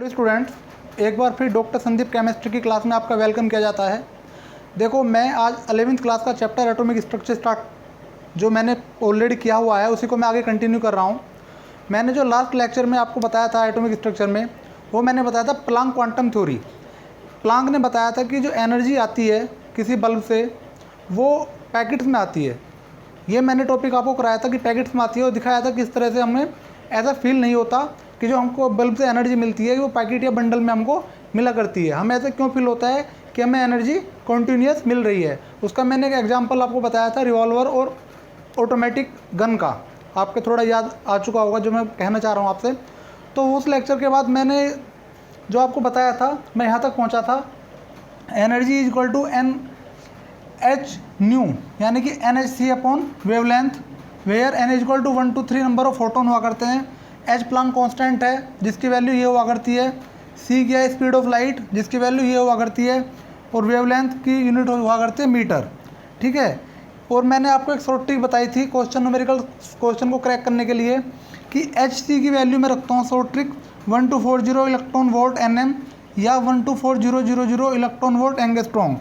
Hello students, एक बार फिर doctor Sandeep chemistry की क्लास में आपका वेलकम किया जाता है। देखो, मैं आज 11वीं क्लास का चैप्टर एटॉमिक स्ट्रक्चर स्टार्ट जो मैंने ऑलरेडी किया हुआ है उसी को मैं आगे कंटिन्यू कर रहा हूँ। मैंने जो लास्ट लेक्चर में आपको बताया था एटॉमिक स्ट्रक्चर में, वो मैंने बताया था प्लांक क्वांटम थ्योरी। प्लांक ने बताया था कि जो एनर्जी आती है किसी बल्ब से वो पैकेट्स में आती है। ये मैंने टॉपिक आपको कराया था कि पैकेट्स में आती है और दिखाया था किस तरह से हमें ऐसा फील नहीं होता कि जो हमको बल्ब से एनर्जी मिलती है वो पैकेट या बंडल में हमको मिला करती है। हमें ऐसा क्यों फील होता है कि हमें एनर्जी कॉन्टीन्यूस मिल रही है। उसका मैंने एक एग्जांपल आपको बताया था रिवॉल्वर और ऑटोमेटिक गन का। आपके थोड़ा याद आ चुका होगा जो मैं कहना चाह रहा हूँ आपसे। तो उस लेक्चर के बाद मैंने जो आपको बताया था, मैं यहाँ तक पहुँचा था, energy is equal to n h nu, यानी कि n h c upon wavelength, where n is equal to 1 to 3 number of photon हुआ करते हैं। एच प्लांक कांस्टेंट है जिसकी वैल्यू ये हुआ करती है। सी क्या है? स्पीड ऑफ लाइट जिसकी वैल्यू ये हुआ करती है। और वेवलेंथ की यूनिट हुआ करती है मीटर। ठीक है। और मैंने आपको एक शॉर्ट ट्रिक बताई थी क्वेश्चन न्यूमेरिकल क्वेश्चन को क्रैक करने के लिए कि एच सी की वैल्यू मैं रखता हूँ short trick 1240 electron volt NM या 124000 इलेक्ट्रॉन वोल्ट एंगस्ट्रॉम।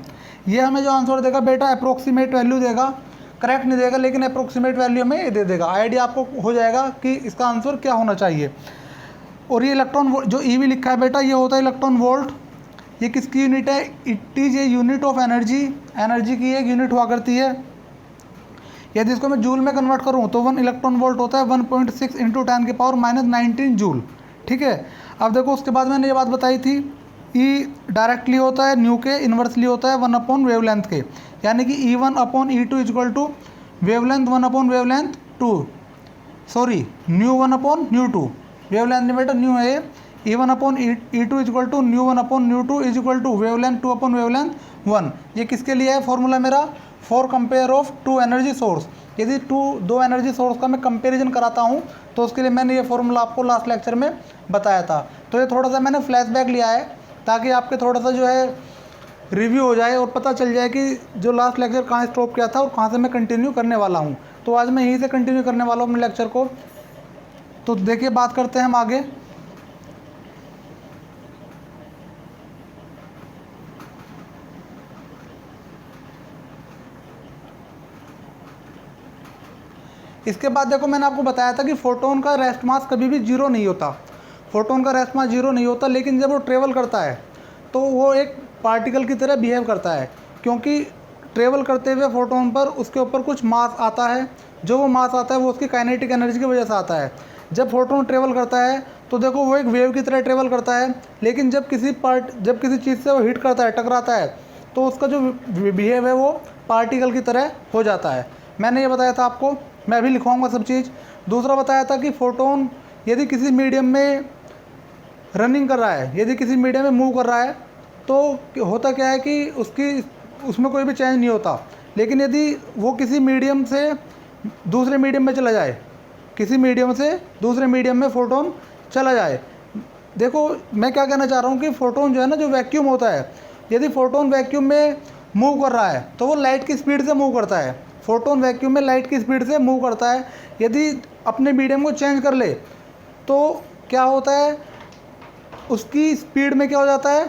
ये हमें जो आंसर देगा बेटा अप्रोक्सीमेट वैल्यू देगा, करेक्ट नहीं देगा, लेकिन अप्रोक्सीमेट वैल्यू हमें ये दे देगा। आइडिया आपको हो जाएगा कि इसका आंसर क्या होना चाहिए। और ये इलेक्ट्रॉन जो ईवी लिखा है बेटा, ये होता है इलेक्ट्रॉन वोल्ट। ये किसकी यूनिट है? It is a unit of energy. Energy की एक यूनिट हुआ करती है। यदि इसको मैं जूल में कन्वर्ट करूँ तो 1 इलेक्ट्रॉन वोल्ट होता है 1.6 × 10⁻⁻19 जूल। ठीक है। अब देखो, उसके बाद मैंने ये बात बताई थी, ई डायरेक्टली होता है न्यू के, इन्वर्सली होता है 1 अपॉन वेवलेंथ के, यानी कि E1 upon E2 equal to wavelength 1 upon wavelength 2, sorry nu 1 upon nu 2। Wavelength नहीं बेटा, न्यू है। E1 upon E2 equal to nu 1 upon nu 2 is equal to wavelength 2 upon wavelength 1। ये किसके लिए है फॉर्मूला मेरा? For compare of two energy source. यदि दो एनर्जी सोर्स का मैं कंपेरिजन कराता हूँ तो उसके लिए मैंने ये फॉर्मूला आपको लास्ट लेक्चर में बताया था। तो ये थोड़ा सा मैंने फ्लैशबैक लिया है ताकि आपके थोड़ा सा जो है रिव्यू हो जाए और पता चल जाए कि जो लास्ट लेक्चर कहाँ स्टॉप किया था और कहाँ से मैं कंटिन्यू करने वाला हूँ। तो आज मैं यहीं से कंटिन्यू करने वाला हूँ अपने लेक्चर को। तो देखिए, बात करते हैं हम आगे। इसके बाद देखो, मैंने आपको बताया था कि फोटोन का रेस्ट मास कभी भी जीरो नहीं होता। फोटोन का रेस्ट मास जीरो नहीं होता, लेकिन जब वो ट्रेवल करता है तो वो एक पार्टिकल की तरह बिहेव करता है, क्योंकि ट्रेवल करते हुए फोटोन पर उसके ऊपर कुछ मास आता है। जो वो मास आता है वो उसकी काइनेटिक एनर्जी की वजह से आता है। जब फोटोन ट्रेवल करता है तो देखो वो एक वेव की तरह ट्रेवल करता है, लेकिन जब किसी चीज़ से वो हिट करता है, टकराता है, तो उसका जो बिहेव है वो पार्टिकल की तरह हो जाता है। मैंने ये बताया था आपको, मैं अभी लिखवाऊंगा सब चीज़। दूसरा बताया था कि फोटोन यदि किसी मीडियम में रनिंग कर रहा है, यदि किसी मीडियम में मूव कर रहा है, तो होता क्या है कि उसमें कोई भी चेंज नहीं होता। लेकिन यदि वो किसी मीडियम से दूसरे मीडियम में चला जाए, किसी मीडियम से दूसरे मीडियम में फोटोन चला जाए, देखो मैं क्या कहना चाह रहा हूँ कि फोटोन जो है ना, जो वैक्यूम होता है, यदि फोटोन वैक्यूम में मूव कर रहा है तो वो लाइट की स्पीड से मूव करता है। फोटोन वैक्यूम में लाइट की स्पीड से मूव करता है। यदि अपने मीडियम को चेंज कर ले तो क्या होता है, उसकी स्पीड में क्या हो जाता है?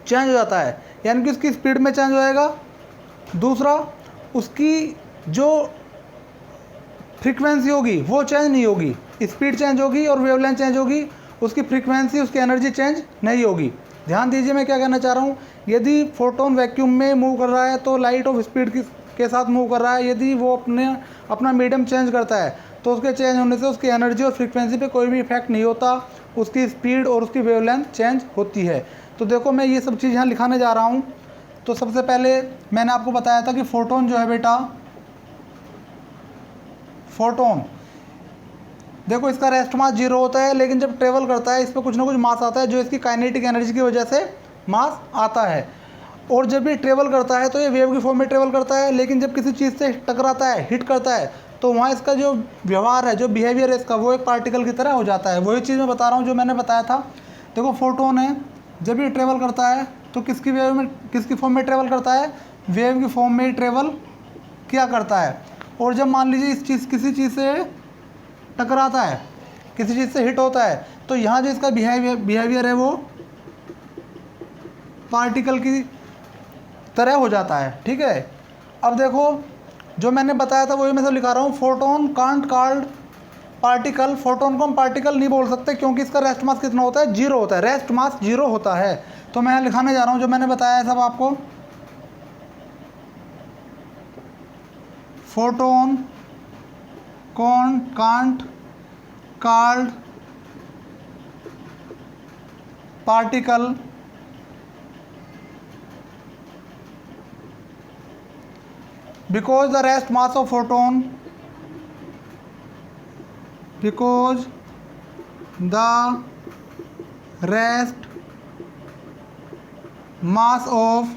चेंज हो जाता है, यानी कि उसकी स्पीड में चेंज होएगा। दूसरा, उसकी जो फ्रीक्वेंसी होगी वो चेंज नहीं होगी। स्पीड चेंज होगी और वेवलेंथ चेंज होगी, उसकी फ्रीक्वेंसी, उसकी एनर्जी चेंज नहीं होगी। ध्यान दीजिए मैं क्या कहना चाह रहा हूँ। यदि फोटोन वैक्यूम में मूव कर रहा है तो लाइट ऑफ स्पीड के साथ मूव कर रहा है। यदि वो अपना मीडियम चेंज करता है तो उसके चेंज होने से उसकी एनर्जी और फ्रीक्वेंसी पे कोई भी इफेक्ट नहीं होता, उसकी स्पीड और उसकी वेवलेंथ चेंज होती है। तो देखो, मैं ये सब चीज़ यहाँ लिखाने जा रहा हूँ। तो सबसे पहले मैंने आपको बताया था कि फोटोन जो है बेटा, फोटोन देखो इसका रेस्ट मास जीरो होता है, लेकिन जब ट्रेवल करता है इस पर कुछ ना कुछ मास आता है, जो इसकी काइनेटिक एनर्जी की वजह से मास आता है। और जब भी ट्रेवल करता है तो ये वेव की फॉर्म में ट्रेवल करता है, लेकिन जब किसी चीज़ से टकराता है, हिट करता है, तो वहाँ इसका जो व्यवहार है, जो बिहेवियर है इसका, वो एक पार्टिकल की तरह हो जाता है। वही चीज़ मैं बता रहा हूँ जो मैंने बताया था। देखो, फोटोन है, जब ये ट्रेवल करता है तो किसकी फॉर्म में ट्रेवल करता है? वेव की फॉर्म में ट्रेवल क्या करता है। और जब मान लीजिए किसी चीज़ से टकराता है, किसी चीज़ से हिट होता है, तो यहाँ जो इसका बिहेवियर है वो पार्टिकल की तरह हो जाता है, ठीक है। अब देखो जो मैंने बताया था वही मैं सब लिखा रहा हूँ, photon can't called particle. Photon को हम पार्टिकल नहीं बोल सकते क्योंकि इसका रेस्ट मास कितना होता है, 0 होता है, रेस्ट मास 0 होता है। तो मैं लिखाने जा रहा हूँ जो मैंने बताया है सब आपको, photon can't called particle because the rest mass of photon because the rest mass of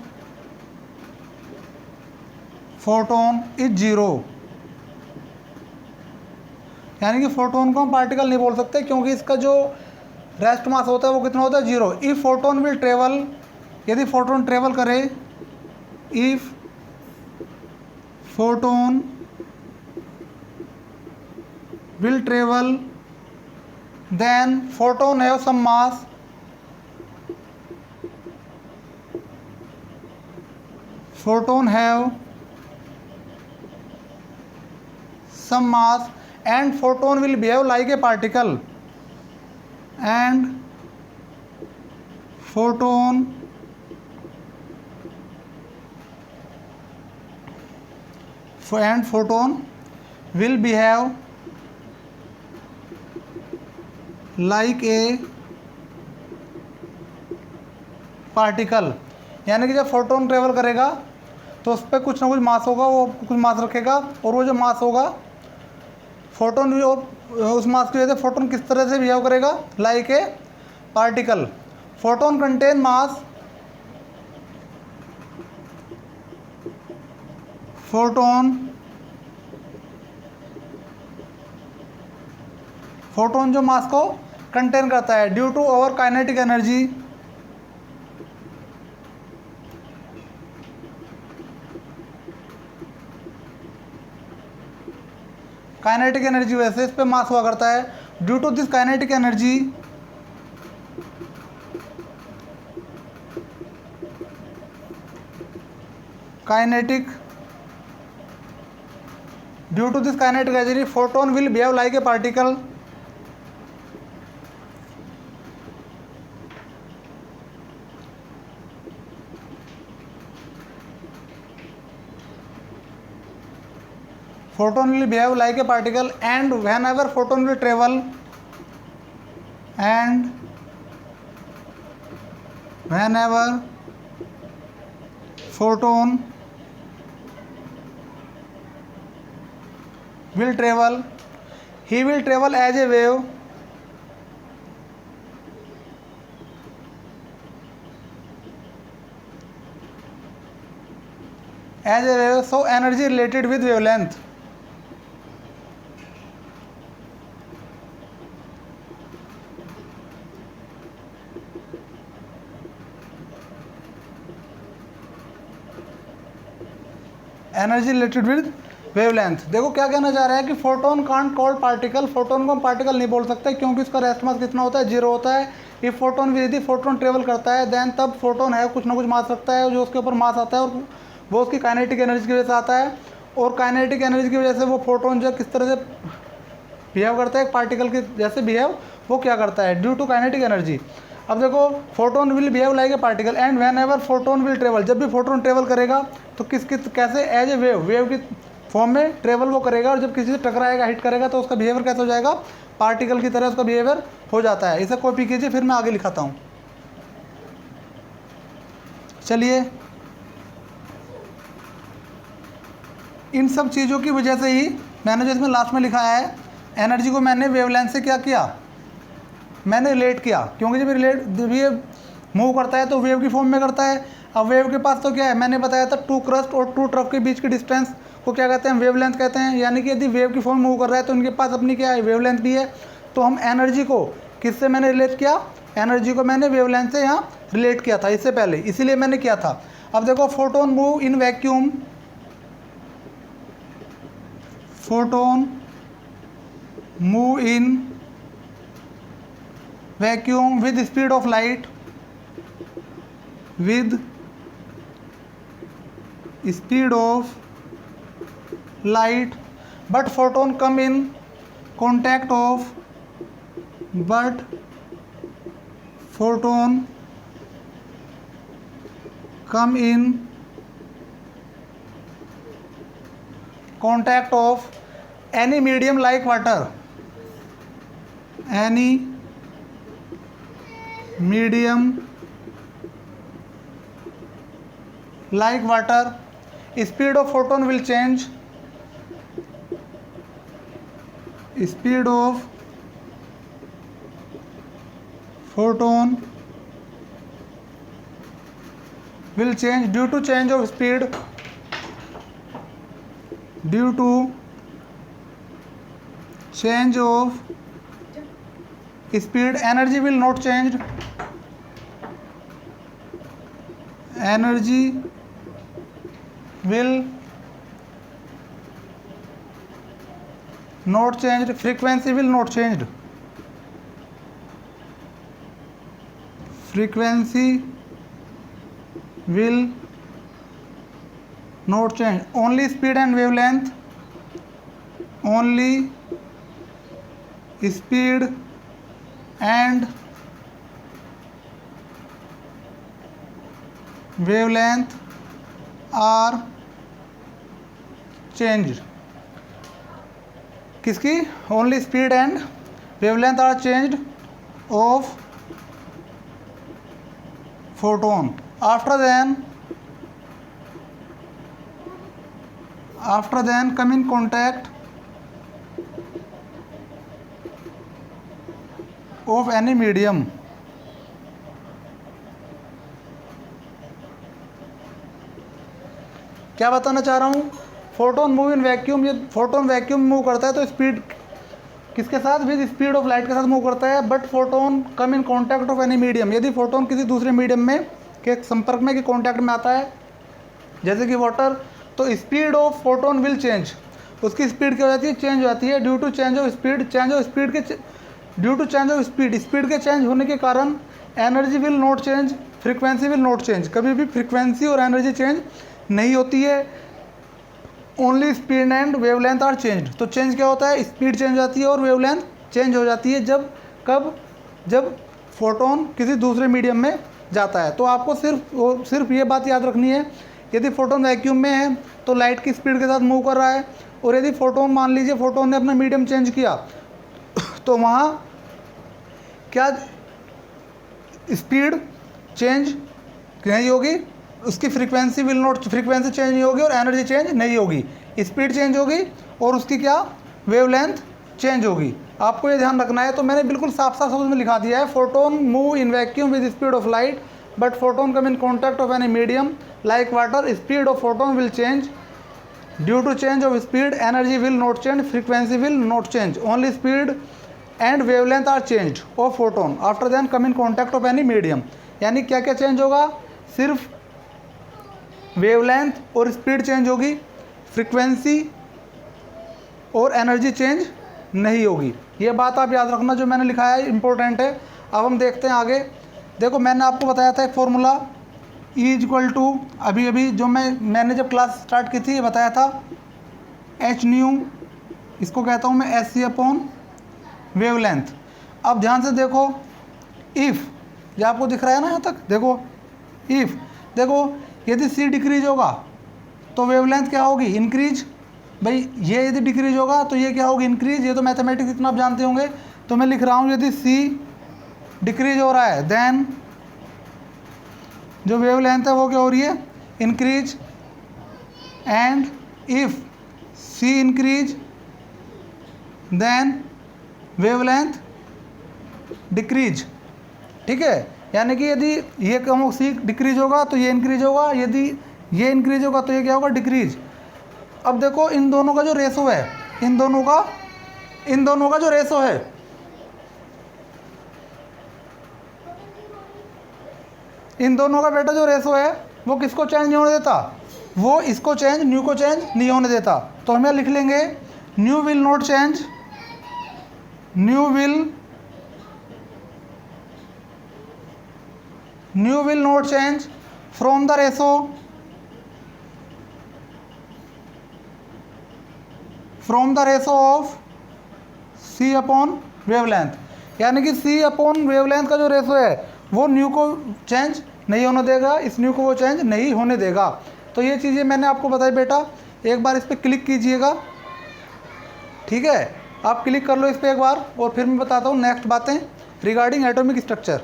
photon is 0। यानी कि फोटोन को हम पार्टिकल नहीं बोल सकते क्योंकि इसका जो रेस्ट मास होता है वो कितना होता है, 0। इफ फोटोन विल ट्रेवल, यदि फोटोन ट्रेवल करे, if photon will travel then photon have some mass, photon have some mass and photon will behave like a particle, and photon will behave like a particle। यानी कि जब photon travel करेगा तो उस पर कुछ ना कुछ मास होगा, वो कुछ मास रखेगा, और वो जो मास होगा फोटोन भी, उस मास की वजह से फोटोन किस तरह से बिहेव करेगा, like a particle. Photon contain mass, photon जो मास को कंटेन करता है, due to our kinetic energy, kinetic energy वजह से इस पे मास हुआ करता है। Due to this kinetic energy photon will behave like a particle. Photon will behave like a particle, and whenever photon will travel, and whenever photon will travel, he will travel as a wave, so energy related with wavelength। Energy related with wavelength. देखो क्या कहना चाह रहा है कि photon can't called particle, photon को हम particle नहीं बोल सकते क्योंकि उसका रेस्ट मास कितना होता है, 0 होता है। इफ फोटोन, यदि फोटोन ट्रेवल करता है देन तब फोटोन है कुछ ना कुछ मास रखता है, जो उसके ऊपर मास आता है और वो उसकी काइनेटिक एनर्जी की वजह से आता है, और काइनेटिक एनर्जी की वजह से वो फोटोन जो किस तरह से बिहेव करता है, एक पार्टिकल के जैसे बिहेव वो क्या करता है, ड्यू टू काइनेटिक एनर्जी। अब देखो photon will behave like a particle and when ever photon will travel, जब भी फोटोन ट्रेवल करेगा तो कैसे, एज ए वेव की फॉर्म में ट्रेवल वो करेगा, और जब किसी से टकराएगा, हिट करेगा तो उसका बिहेवियर कैसे हो जाएगा, पार्टिकल की तरह उसका बिहेवियर हो जाता है। इसे कॉपी कीजिए, फिर मैं आगे लिखाता हूँ। चलिए, इन सब चीज़ों की वजह से ही मैंने जो इसमें लास्ट में लिखा है, एनर्जी को मैंने वेवलेंथ से क्या किया, मैंने रिलेट किया, क्योंकि जब ये मूव करता है तो वेव की फॉर्म में करता है। अब वेव के पास तो क्या है, मैंने बताया था 2 क्रस्ट और 2 ट्रफ के बीच की डिस्टेंस को क्या कहते हैं, वेवलेंथ कहते हैं। यानी कि यदि वेव की फॉर्म मूव कर रहा है तो इनके पास अपनी क्या है, वेवलेंथ भी है। तो हम एनर्जी को किससे मैंने रिलेट किया, एनर्जी को मैंने वेवलेंथ से यहाँ रिलेट किया था इससे पहले, इसीलिए मैंने किया था। अब देखो photon move in vacuum, photon move in vacuum with speed of light, with speed of light, but photon come in contact of, but photon come in contact of any medium like water, any medium like water, speed of photon will change, speed of photon will change due to change of speed, due to change of speed. Energy will not change, energy will not changed, frequency will not changed, frequency will not change, only speed and wavelength, only speed and wavelength are changed. किसकी? Only speed and wavelength are changed of photon after then come in contact of any medium. क्या बताना चाह रहा हूँ? Photon move in vacuum, ये photon vacuum move करता है तो स्पीड किसके साथ? विद स्पीड ऑफ लाइट के साथ मूव करता है। But photon come in contact of any medium, यदि फोटोन किसी दूसरे मीडियम में के संपर्क में, के कांटेक्ट में आता है, जैसे कि वाटर, तो speed of photon will change, उसकी स्पीड क्या हो जाती है? चेंज हो जाती है due to change of speed. Change of speed के due to change of speed, speed के चेंज होने के कारण energy will not change, frequency will not change. कभी भी फ्रीक्वेंसी और एनर्जी चेंज नहीं होती है, only speed and wavelength are changed. तो चेंज क्या होता है? स्पीड चेंज हो जाती है और वेवलेंथ चेंज हो जाती है। जब फोटोन किसी दूसरे मीडियम में जाता है। तो आपको सिर्फ ये बात याद रखनी है, यदि फोटोन वैक्यूम में है तो लाइट की स्पीड के साथ मूव कर रहा है, और यदि फोटोन, मान लीजिए फोटोन ने अपना मीडियम चेंज किया, तो वहाँ क्या स्पीड चेंज नहीं होगी, उसकी फ्रीक्वेंसी चेंज नहीं होगी और एनर्जी चेंज नहीं होगी, स्पीड चेंज होगी और उसकी क्या? वेवलेंथ चेंज होगी। आपको ये ध्यान रखना है। तो मैंने बिल्कुल साफ साफ शब्द में लिखा दिया है, photon move in vacuum with speed of light, but photon come in contact of any medium like water, speed of photon will change due to change of speed, energy will not change, frequency will not change, only speed and wavelength are changed of photon after then come in contact of any medium. यानी क्या क्या change होगा? सिर्फ wavelength और speed change होगी, frequency और energy change नहीं होगी। ये बात आप याद रखना, जो मैंने लिखा है इंपॉर्टेंट है। अब हम देखते हैं आगे। देखो, मैंने आपको बताया था एक फॉर्मूला, E इक्वल टू, अभी जो मैंने जब क्लास स्टार्ट की थी ये बताया था, एच न्यू, इसको कहता हूँ मैं एस सी अपॉन वेवलेंथ। अब ध्यान से देखो, इफ़, ये आपको दिख रहा है ना यहाँ तक? देखो इफ़, देखो यदि C डिक्रीज होगा तो वेवलेंथ क्या होगी? इंक्रीज। भाई ये यदि डिक्रीज होगा तो ये क्या होगी? इंक्रीज। ये तो मैथमेटिक्स इतना आप जानते होंगे। तो मैं लिख रहा हूँ, यदि C डिक्रीज हो रहा है देन जो वेवलेंथ है वो क्या हो रही है? Increase. And if C increase then wavelength decrease. ठीक है, यानी कि यदि ये कम C डिक्रीज होगा तो ये इंक्रीज होगा, यदि ये इंक्रीज होगा तो ये क्या होगा? डिक्रीज। अब देखो इन दोनों का जो रेशो है, इन दोनों का जो रेशो है, इन दोनों का बेटा जो रेशो है वो किसको चेंज नहीं होने देता? वो इसको चेंज, न्यू को चेंज नहीं होने देता। तो हम लिख लेंगे, nu will not change, nu will nu will not change from the ratio of C upon wavelength, यानी कि सी अपॉन वेवलेंथ का जो रेशो है वो न्यू को चेंज नहीं होने देगा, इस न्यू को वो चेंज नहीं होने देगा। तो ये चीज़ें मैंने आपको बताई बेटा, एक बार इस पर क्लिक कीजिएगा, ठीक है, आप क्लिक कर लो इस पर एक बार, और फिर मैं बताता हूँ नेक्स्ट बातें रिगार्डिंग एटॉमिक स्ट्रक्चर।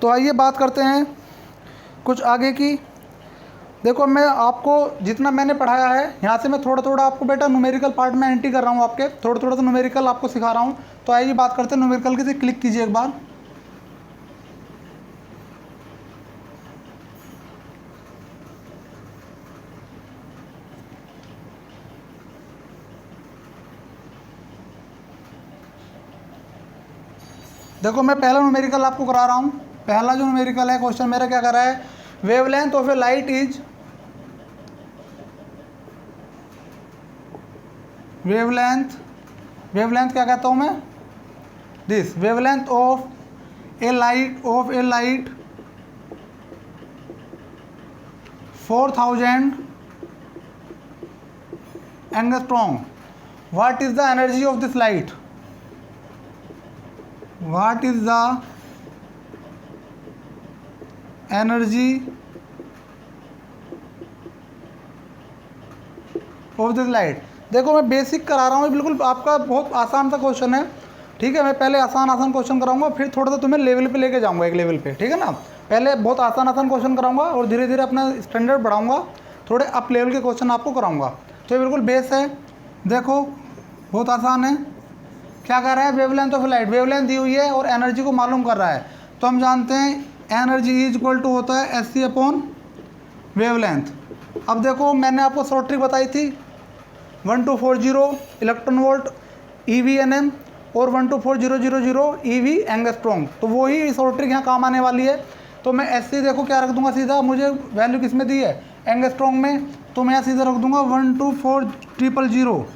तो आइए बात करते हैं कुछ आगे की। देखो मैं आपको जितना मैंने पढ़ाया है यहाँ से मैं थोड़ा थोड़ा आपको बेटा न्यूमेरिकल पार्ट में एंट्री कर रहा हूँ, आपके थोड़ा थोड़ा तो न्यूमेरिकल आपको सिखा रहा हूँ। तो आइए बात करते हैं न्यूमेरिकल की, से क्लिक कीजिए एक बार। देखो मैं पहला न्यूमेरिकल आपको करा रहा हूँ। पहला जो न्यूमेरिकल है क्वेश्चन मेरा क्या कर रहा है, wavelength of A light is, wavelength क्या कहता हूँ मैं, this wavelength of A light 4000 angstrom. What is the energy of this light, what is the energy of this light. देखो मैं बेसिक करा रहा हूँ, बिल्कुल आपका बहुत आसान सा क्वेश्चन है, ठीक है। मैं पहले आसान क्वेश्चन कराऊंगा, फिर थोड़ा सा तुम्हें लेवल पे लेके जाऊंगा, एक लेवल पे, ठीक है ना। पहले बहुत आसान क्वेश्चन कराऊंगा और धीरे धीरे अपना स्टैंडर्ड बढ़ाऊंगा, थोड़े अप लेवल के क्वेश्चन आपको कराऊंगा। तो ये बिल्कुल बेस है, देखो बहुत आसान है। क्या कर रहा है, वेवलेंथ ऑफ लाइट, वेवलेंथ दी हुई है और एनर्जी को मालूम कर रहा है। तो हम जानते हैं एनर्जी इज इक्वल टू होता है एस सी अपॉन वेवलेंथ। अब देखो मैंने आपको शॉर्ट ट्रिक बताई थी, 1240 इलेक्ट्रॉन वोल्ट EV/nm और 124000 EV एंगस्ट्रॉम। तो वही शॉर्ट ट्रिक यहाँ काम आने वाली है। तो मैं SC देखो क्या रख दूंगा सीधा, मुझे वैल्यू किस में दी है, एंगस्ट्रॉम में, तो मैं यहाँ सीधा रख दूंगा 124000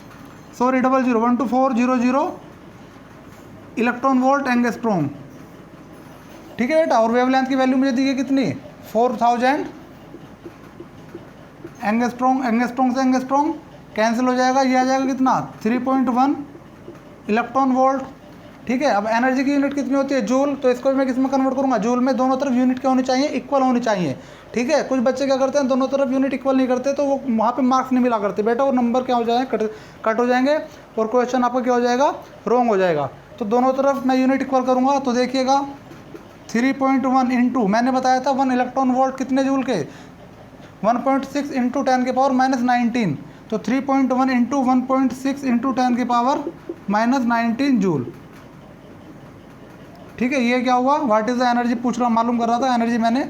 इलेक्ट्रॉन वोल्ट एंगस्ट्रॉम, ठीक है बेटा। और वेवलेंथ की वैल्यू मुझे दी है कितनी, 4000 एंगस्ट्रॉम से एंगस्ट्रॉम कैंसिल हो जाएगा, ये आ जाएगा कितना 3.1 इलेक्ट्रॉन वोल्ट, ठीक है। अब एनर्जी की यूनिट कितनी होती है, जूल, तो इसको भी मैं किस में कन्वर्ट करूंगा, जूल में। दोनों तरफ यूनिट क्या होनी चाहिए, इक्वल होनी चाहिए, ठीक है। कुछ बच्चे क्या करते हैं, दोनों तरफ यूनिट इक्वल नहीं करते, तो वो वहाँ पे मार्क्स नहीं मिला करते बेटा, वो नंबर क्या हो जाएंगे, कट हो जाएंगे और क्वेश्चन आपका क्या हो जाएगा, रॉन्ग हो जाएगा। तो दोनों तरफ मैं यूनिट इक्वल करूँगा, तो देखिएगा 3.1 इंटू मैंने बताया था 1 इलेक्ट्रॉन वोल्ट कितने जूल के, 1.6 इंटू 10⁻⁻19, तो 3.1 इंटू 1.6 इंटू 10⁻⁻19 जूल, ठीक है। ये क्या हुआ, व्हाट इज़ द एनर्जी पूछ रहा, मालूम कर रहा था, एनर्जी मैंने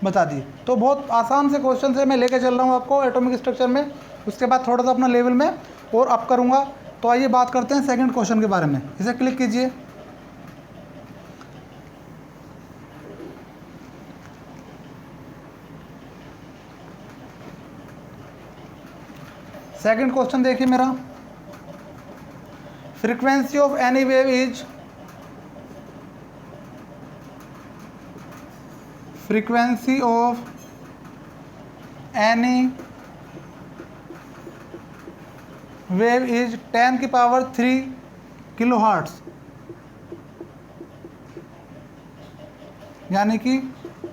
बता दी। तो बहुत आसान से क्वेश्चन से मैं लेके चल रहा हूँ आपको एटॉमिक स्ट्रक्चर में, उसके बाद थोड़ा सा अपना लेवल में और अप करूँगा। तो आइए बात करते हैं सेकंड क्वेश्चन के बारे में, इसे क्लिक कीजिए। सेकंड क्वेश्चन देखिए मेरा, frequency of any wave is, frequency of any wave is 10⁻³ kilohertz, यानी कि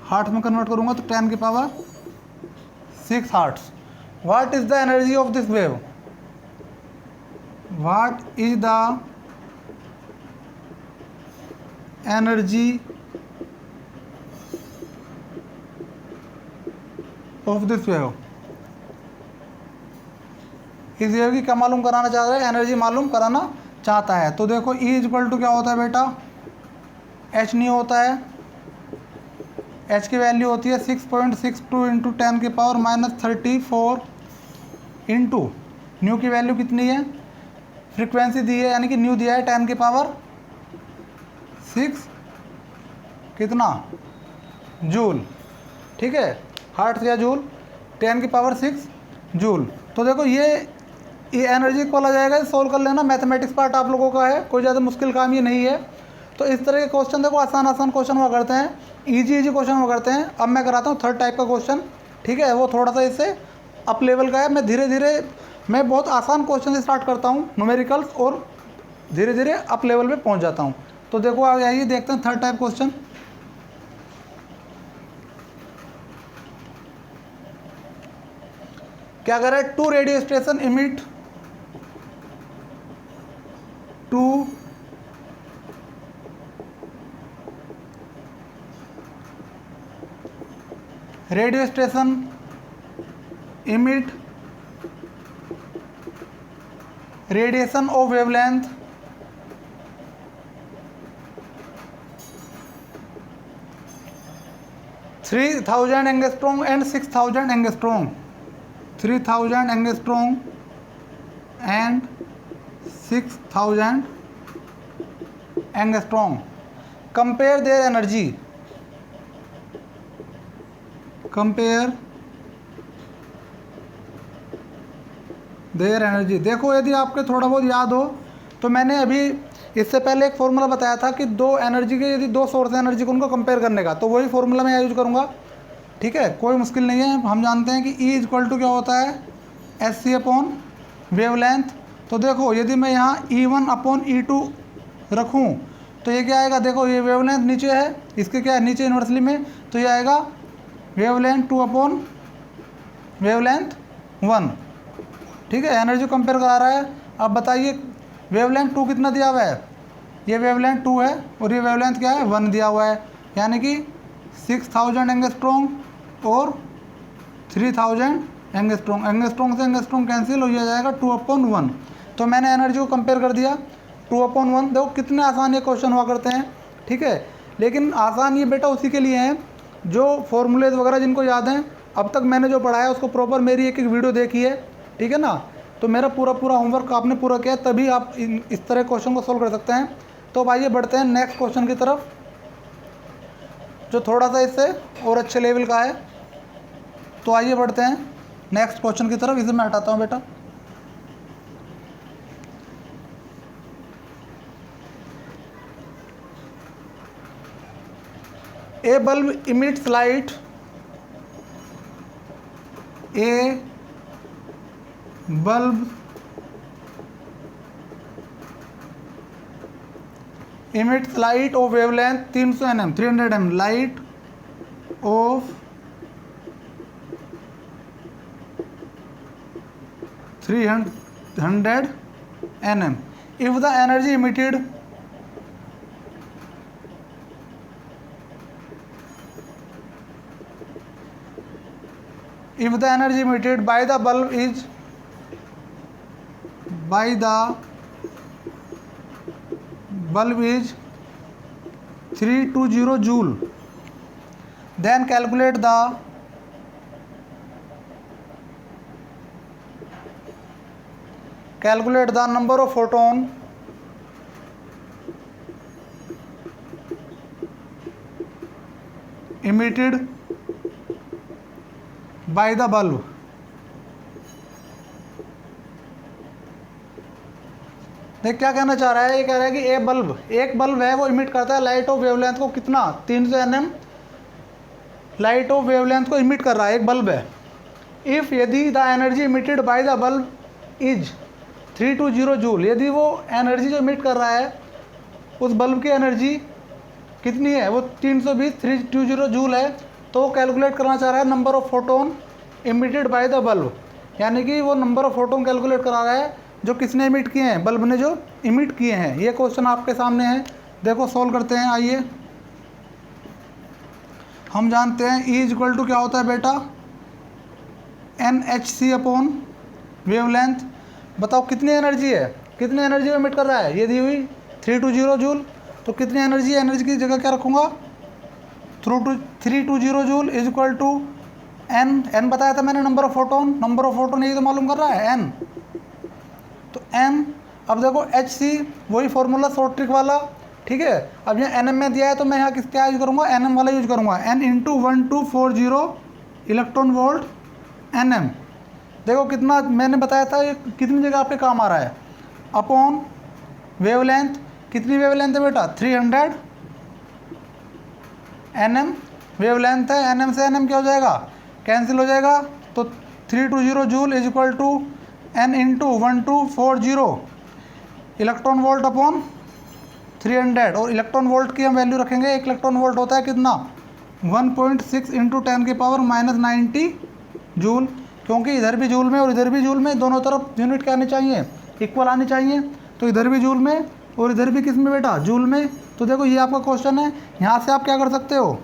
हार्ट्स में कन्वर्ट करूंगा तो 10⁻6 hearts. What is the energy of this wave? What is the energy of this wave? इस wave की क्या मालूम कराना चाह रहा है, एनर्जी मालूम कराना चाहता है। तो देखो E इक्वल टू क्या होता है बेटा, H नहीं होता है, H की वैल्यू होती है 6.62 इंटू 10⁻⁻34 इंटू न्यू की वैल्यू कितनी है, फ्रीक्वेंसी दी है यानी कि न्यू दिया है 10⁻6 कितना जूल, ठीक है, हर्ट्ज या जूल, 10⁶ जूल। तो देखो ये एनर्जी इक्वल आ जाएगा, सोल्व कर लेना, मैथमेटिक्स पार्ट आप लोगों का है, कोई ज़्यादा मुश्किल काम ये नहीं है। तो इस तरह के क्वेश्चन देखो आसान आसान क्वेश्चन हुआ करते हैं, इजी क्वेश्चन हुआ करते हैं। अब मैं कराता हूँ थर्ड टाइप का क्वेश्चन, ठीक है, वो थोड़ा सा इससे अप लेवल का है। मैं धीरे धीरे मैं बहुत आसान क्वेश्चन से स्टार्ट करता हूँ न्यूमेरिकल्स, और धीरे धीरे अप लेवल पे पहुँच जाता हूँ। तो देखो आइए देखते हैं थर्ड टाइप क्वेश्चन। क्या कह रहा है, 2 radio station emit 2 radio station emit radiation of wavelength 3000 angstrom and 6000 angstrom, 3000 angstrom and 6000 angstrom. Compare their energy. Compare their energy. देखो यदि आपके थोड़ा बहुत याद हो तो मैंने अभी इससे पहले एक फार्मूला बताया था कि दो एनर्जी के, यदि दो सोर्स एनर्जी को उनको कंपेयर करने का, तो वही फार्मूला मैं यूज करूँगा, ठीक है, कोई मुश्किल नहीं है। हम जानते हैं कि E इक्वल टू क्या होता है, SC/वेवलेंथ। तो देखो यदि मैं यहाँ E1/E2 रखूँ तो ये क्या आएगा, देखो ये वेवलेंथ नीचे है, इसके क्या है नीचे इन्वर्सली में, तो ये आएगा वेवलेंथ 2/वेवलेंथ 1, ठीक है, एनर्जी कंपेयर करा रहा है। अब बताइए वेवलेंथ 2 कितना दिया हुआ है, ये वेवलेंथ 2 है और ये वेवलेंथ क्या है 1 दिया हुआ है, यानी कि 6000 एंगस्ट्रॉम और 3000 एंगस्ट्रॉम। एंगस्ट्रॉम से एंगस्ट्रॉम कैंसिल हो जाएगा 2/1। तो मैंने एनर्जी को कंपेयर कर दिया 2/1। देखो कितने आसान ये क्वेश्चन हुआ करते हैं, ठीक है, लेकिन आसान ये बेटा उसी के लिए हैं जो फॉर्मूलेज वगैरह जिनको याद हैं। अब तक मैंने जो पढ़ाया उसको प्रॉपर मेरी एक एक वीडियो देखी है, ठीक है ना, तो मेरा पूरा होमवर्क आपने पूरा किया, तभी आप इस तरह क्वेश्चन को सोल्व कर सकते हैं। तो अब आइए बढ़ते हैं नेक्स्ट क्वेश्चन की तरफ, जो थोड़ा सा इससे और अच्छे लेवल का है। तो आइए बढ़ते हैं नेक्स्ट क्वेश्चन की तरफ। इसे मैं हटाता हूँ बेटा। A bulb emits light, a bulb emits light of wavelength 300 nm, 300 mm, light of 300 nm. If the energy emitted by the bulb is 320 joule, then calculate the number of photon emitted by the bulb. देख क्या कहना चाह रहा है, ये कह रहा है कि एक बल्ब है, वो इमिट करता है लाइट ऑफ वेवलेंथ को कितना, 300 nm लाइट ऑफ वेवलेंथ को इमिट कर रहा है, एक बल्ब है। इफ़ यदि the energy emitted by the bulb is 320 joule, यदि वो एनर्जी जो इमिट कर रहा है उस बल्ब की एनर्जी कितनी है, वो 320 जूल है, तो कैलकुलेट करना चाह रहा है number of photon emitted by the bulb, यानी कि वो नंबर ऑफ फोटोन कैलकुलेट करा रहा है जो किसने इमिट किए हैं, बल्ब ने जो इमिट किए हैं। ये क्वेश्चन आपके सामने है, देखो सॉल्व करते हैं। आइए हम जानते हैं E इक्वल टू क्या होता है बेटा, NHC/वेवलेंथ। बताओ कितनी एनर्जी है, कितनी एनर्जी इमिट कर रहा है, ये दी हुई 320 जूल, तो कितनी एनर्जी की जगह क्या रखूँगा 320 joule is equal to n बताया था मैंने, नंबर ऑफ फोटोन यही तो मालूम कर रहा है n, तो n। अब देखो HC वही फॉर्मूला शॉर्ट ट्रिक वाला, ठीक है। अब यहाँ एन एम में दिया है तो मैं यहाँ किस क्या यूज करूँगा, एन एम वाला यूज करूँगा, n into 1240 electron volt n m. देखो कितना मैंने बताया था, ये कितनी जगह आपके काम आ रहा है, अपॉन वेवलेंथ। कितनी वेवलेंथ है बेटा, 300 एन एम वेवलेंथ है। एन एम से एन एम क्या हो जाएगा, कैंसिल हो जाएगा। तो 320 joule is equal to n into 1240 electron volt upon 300। और इलेक्ट्रॉन वोल्ट की हम वैल्यू रखेंगे, एक इलेक्ट्रॉन वोल्ट होता है कितना, 1.6 इंटू 10⁻⁻90 जूल, क्योंकि इधर भी जूल में और इधर भी जूल में, दोनों तरफ यूनिट क्या आनी चाहिए, इक्वल आनी चाहिए। तो इधर भी जूल में और इधर भी किस में बेटा, जूल में। तो देखो ये आपका क्वेश्चन है। यहाँ से आप क्या कर सकते हो,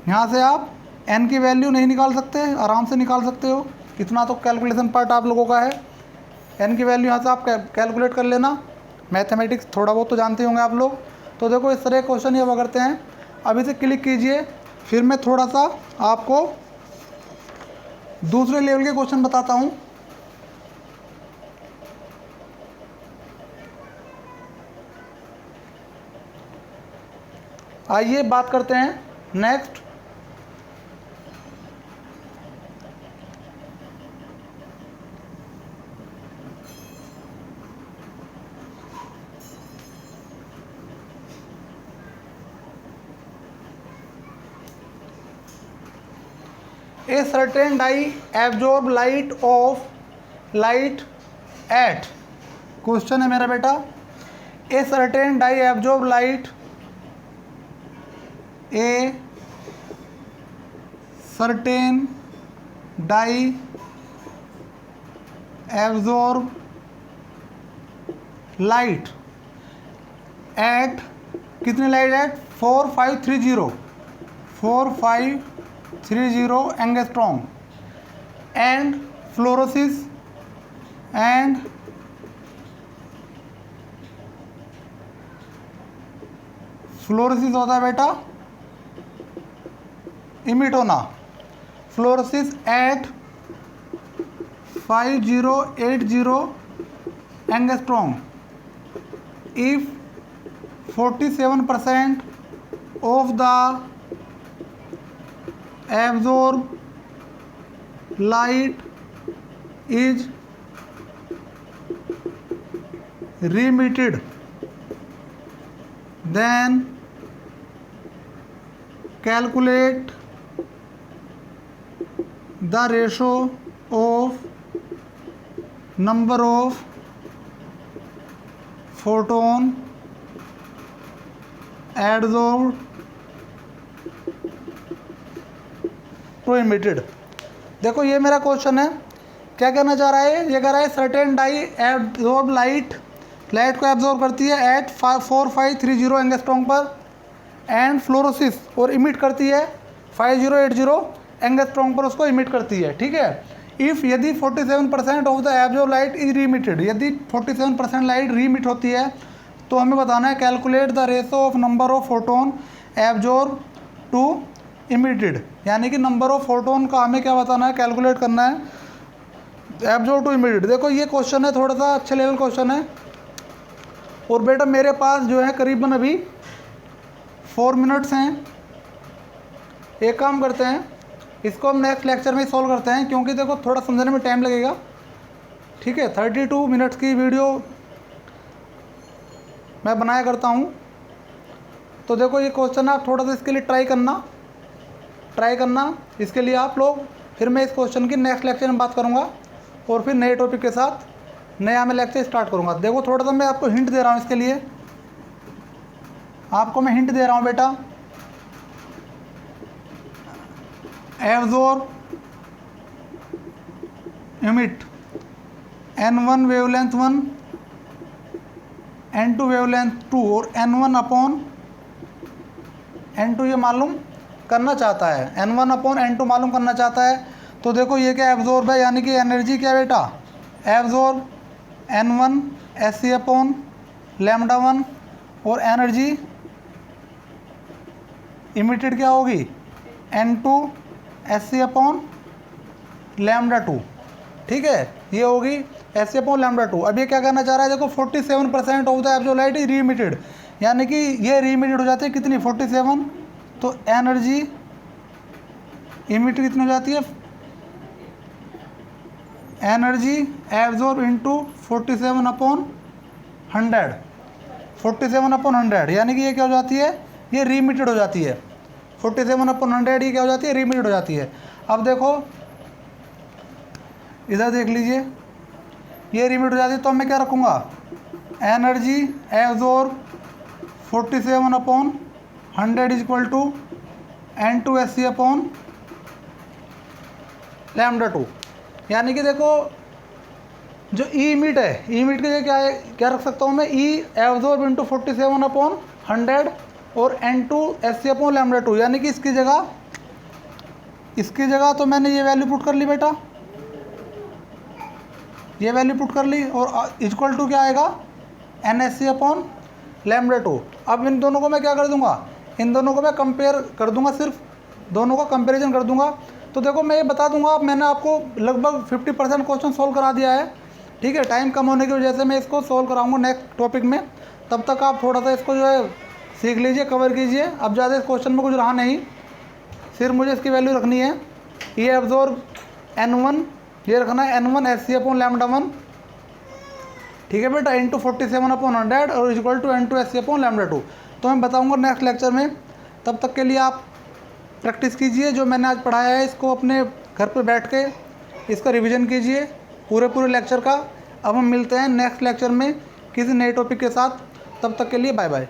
यहाँ से आप n की वैल्यू नहीं निकाल सकते, आराम से निकाल सकते हो। इतना तो कैलकुलेशन पार्ट आप लोगों का है। n की वैल्यू यहाँ से आप कैलकुलेट कर लेना। मैथमेटिक्स थोड़ा बहुत तो जानते होंगे आप लोग। तो देखो इस तरह क्वेश्चन ये हुआ करते हैं। अब इसे क्लिक कीजिए, फिर मैं थोड़ा सा आपको दूसरे लेवल के क्वेश्चन बताता हूँ। आइए बात करते हैं next. A certain dye absorb light of light at, question है मेरा बेटा, A certain dye absorb light, A certain dye absorb light at, कितनी light at 4530 angstrom, and fluorescence होता है बेटा इमिट होना, fluorescence at 5080 angstrom if 47% of the absorbed light is re-emitted, then calculate the ratio of number of photon adsorbed to emitted। देखो ये मेरा question है, क्या कहना चाह रहा है, ये कह रहा है सर्टेन डाई एब्जॉर्ब लाइट को एब्जॉर्ब करती है एट 4530 एंगस्ट्रॉम पर, एंड फ्लोरोसिस और इमिट करती है 5080 एंगस्ट्रॉम पर, उसको इमिट करती है। ठीक है। इफ़ यदि 47% of the absorb light is reemitted, यदि 47% लाइट रीमिट होती है तो हमें बताना है calculate the ratio of number of photon absorb to emitted, यानी कि नंबर ऑफ फोटोन का हमें क्या बताना है, कैलकुलेट करना है एब्जॉर्ब टू इमिटेड। देखो ये क्वेश्चन है, थोड़ा सा अच्छे लेवल क्वेश्चन है। और बेटा मेरे पास जो है करीबन अभी 4 मिनट्स हैं। एक काम करते हैं, इसको हम नेक्स्ट लेक्चर में सॉल्व करते हैं, क्योंकि देखो थोड़ा समझने में टाइम लगेगा। ठीक है। 32 मिनट्स की वीडियो मैं बनाया करता हूँ। तो देखो ये क्वेश्चन आप थोड़ा सा इसके लिए ट्राई करना इसके लिए आप लोग। फिर मैं इस क्वेश्चन की नेक्स्ट लेक्चर में बात करूँगा और फिर नए टॉपिक के साथ नया मैं लेक्चर स्टार्ट करूँगा। देखो थोड़ा सा मैं आपको हिंट दे रहा हूँ, इसके लिए आपको मैं हिंट दे रहा हूँ बेटा। Absorb emit N1 wavelength 1, N2 wavelength 2 और N1 अपॉन N2 ये मालूम करना चाहता है, N1 अपॉन N2 मालूम करना चाहता है। तो देखो ये क्या एब्जॉर्ब है, यानी कि एनर्जी क्या बेटा, absorb N1 SC upon lambda 1, और एनर्जी इमिटेड क्या होगी, N2 SC अपॉन लैम्डा 2। ठीक है, ये होगी SC अपॉन लैम्डा 2। अब ये क्या करना चाह रहा है, देखो 47% of the absorb light is री इमिटेड, यानी कि ये रीइमिटेड हो जाती है कितनी 47, तो एनर्जी इमिटेड कितनी हो जाती है, एनर्जी एब्जॉर्ब इंटू 47/100, 47/100, यानी कि ये क्या हो जाती है, ये रीइमिटेड हो जाती है। 47/100 ये क्या हो जाती है, रीइमिटेड हो जाती है। अब देखो इधर देख लीजिए, ये रीइमिटेड हो जाती है, तो मैं क्या रखूँगा, energy absorb 47/100 is equal to N2SC/λ2। यानी कि देखो जो ई इमिट है, ई इमिट के लिए क्या है, क्या रख सकता हूँ मैं, ई एब्जॉर्ब इंटू 47/100 और N2SC/λ2, यानी कि इसकी जगह तो मैंने ये वैल्यू पुट कर ली बेटा, ये वैल्यू पुट कर ली, और इक्वल टू क्या आएगा, NSC/λ2। अब इन दोनों को मैं क्या कर दूंगा, इन दोनों को मैं कंपेयर कर दूंगा, सिर्फ दोनों का कंपैरिजन कर दूंगा। तो देखो मैं ये बता दूंगा, मैंने आपको लगभग 50% क्वेश्चन सोल्व करा दिया है, ठीक है। टाइम कम होने की वजह से मैं इसको सोल्व कराऊंगा नेक्स्ट टॉपिक में, तब तक आप थोड़ा सा इसको जो है सीख लीजिए, कवर कीजिए। अब ज़्यादा इस क्वेश्चन में कुछ रहा नहीं, सिर्फ मुझे इसकी वैल्यू रखनी है, ये एब्जॉर्ब N1 ये रखना है N1SC/λ1, ठीक है बेटा, इंटू 47/100 और इक्वल टू N2SC/λ2। तो मैं बताऊंगा नेक्स्ट लेक्चर में, तब तक के लिए आप प्रैक्टिस कीजिए, जो मैंने आज पढ़ाया है इसको अपने घर पे बैठ के इसका रिवीजन कीजिए पूरे लेक्चर का। अब हम मिलते हैं नेक्स्ट लेक्चर में किसी नए टॉपिक के साथ, तब तक के लिए बाय बाय।